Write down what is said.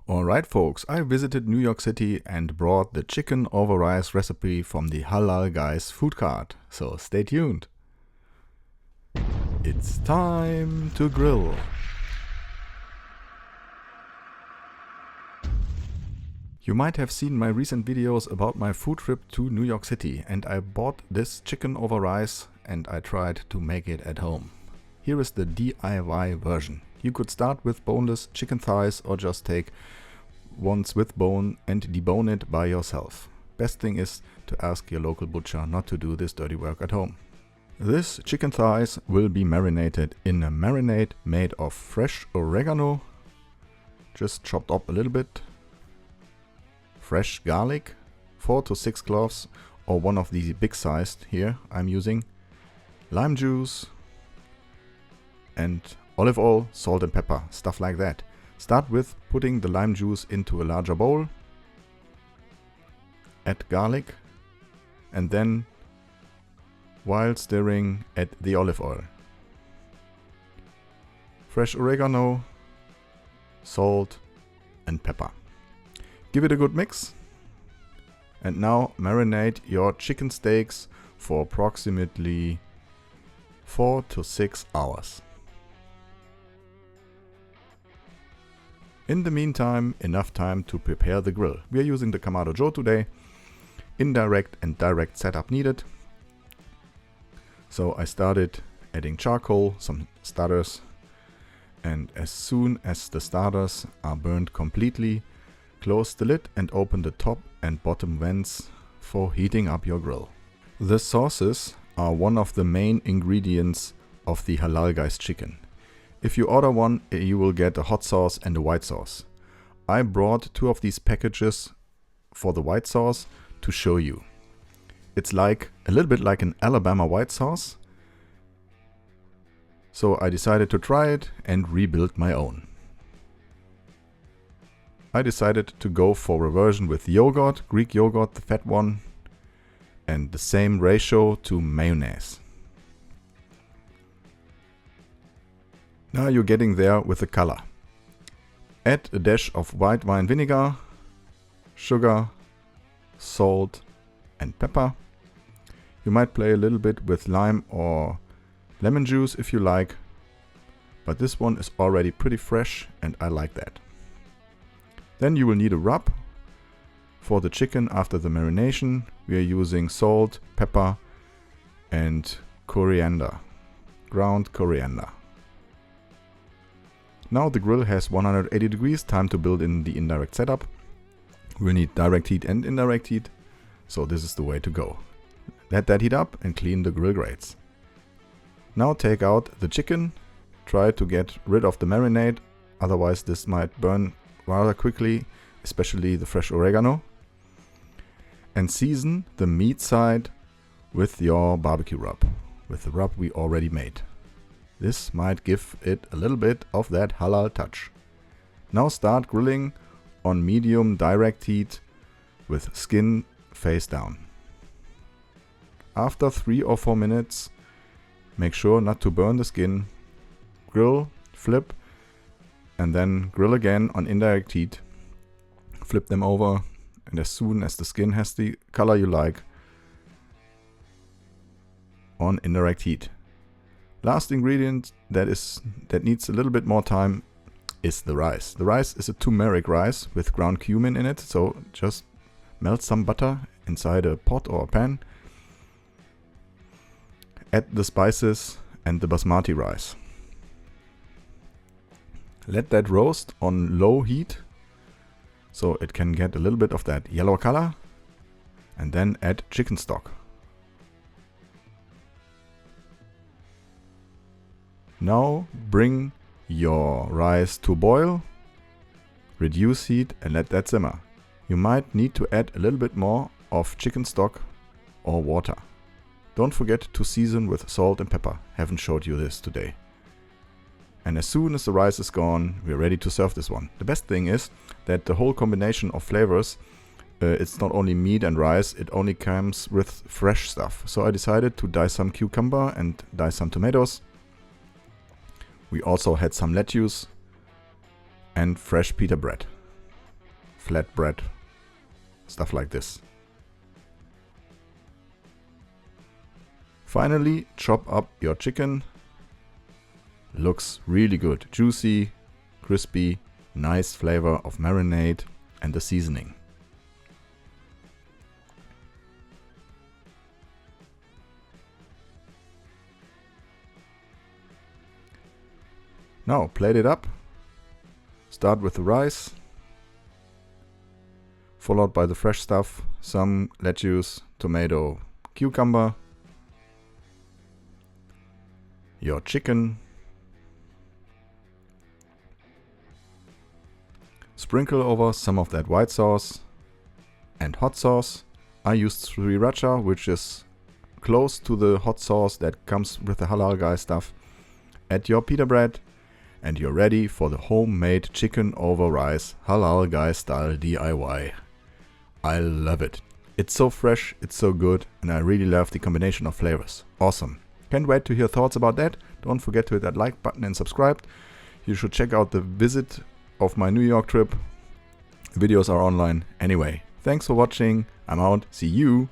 Alright folks, I visited New York City and brought the chicken over rice recipe from the Halal Guys food cart, so stay tuned. It's time to grill. You might have seen my recent videos about my food trip to New York City, and I bought this chicken over rice and I tried to make it at home. Here is the DIY version. You could start with boneless chicken thighs or just take ones with bone and debone it by yourself. Best thing is to ask your local butcher not to do this dirty work at home. This chicken thighs will be marinated in a marinade made of fresh oregano, just chopped up a little bit, fresh garlic, 4 to 6 cloves or one of the big sized here I'm using, lime juice and olive oil, salt and pepper, stuff like that. Start with putting the lime juice into a larger bowl, add garlic, and then while stirring add the olive oil. Fresh oregano, salt and pepper. Give it a good mix. And now marinate your chicken steaks for approximately 4 to 6 hours. In the meantime, enough time to prepare the grill. We are using the Kamado Joe today. Indirect and direct setup needed. So I started adding charcoal, some starters, and as soon as the starters are burned completely, close the lid and open the top and bottom vents for heating up your grill. The sauces are one of the main ingredients of the Halal Guys chicken. If you order one, you will get a hot sauce and a white sauce. I brought 2 of these packages for the white sauce to show you. It's like a little bit like an Alabama white sauce. So I decided to try it and rebuild my own. I decided to go for a version with yogurt, Greek yogurt, the fat one, and the same ratio to mayonnaise. Now you're getting there with the color. Add a dash of white wine vinegar, sugar, salt and pepper. You might play a little bit with lime or lemon juice if you like, but this one is already pretty fresh and I like that. Then you will need a rub for the chicken after the marination. We are using salt, pepper and coriander, ground coriander. Now the grill has 180 degrees, time to build in the indirect setup. We'll need direct heat and indirect heat, so this is the way to go. Let that heat up and clean the grill grates. Now take out the chicken, try to get rid of the marinade, otherwise this might burn rather quickly, especially the fresh oregano. And season the meat side with your barbecue rub, with the rub we already made. This might give it a little bit of that halal touch. Now start grilling on medium direct heat with skin face down. After 3 or 4 minutes, make sure not to burn the skin. Grill, flip, and then grill again on indirect heat. Flip them over, and as soon as the skin has the color you like, on indirect heat. Last ingredient that needs a little bit more time is the rice. The rice is a turmeric rice with ground cumin in it, so just melt some butter inside a pot or a pan. Add the spices and the basmati rice. Let that roast on low heat so it can get a little bit of that yellow color, and then add chicken stock. Now bring your rice to boil, reduce heat and let that simmer. You might need to add a little bit more of chicken stock or water. Don't forget to season with salt and pepper. Haven't showed you this today. And as soon as the rice is gone, we're ready to serve this one. The best thing is that the whole combination of flavors, it's not only meat and rice, it only comes with fresh stuff. So I decided to dice some cucumber and dice some tomatoes. We also had some lettuce and fresh pita bread. flatbread, stuff like this. Finally, chop up your chicken. Looks really good, juicy, crispy, nice flavor of marinade and the seasoning. Now plate it up. Start with the rice, followed by the fresh stuff, some lettuce, tomato, cucumber, your chicken, sprinkle over some of that white sauce and hot sauce. I used Sriracha, which is close to the hot sauce that comes with the Halal guy stuff. Add your pita bread and you're ready for the homemade chicken over rice Halal guy style DIY. I love it. It's so fresh, it's so good, and I really love the combination of flavors. Awesome. Can't wait to hear thoughts about that. Don't forget to hit that like button and subscribe. You should check out the visit of my New York trip. Videos are online anyway. Thanks for watching. I'm out. See you.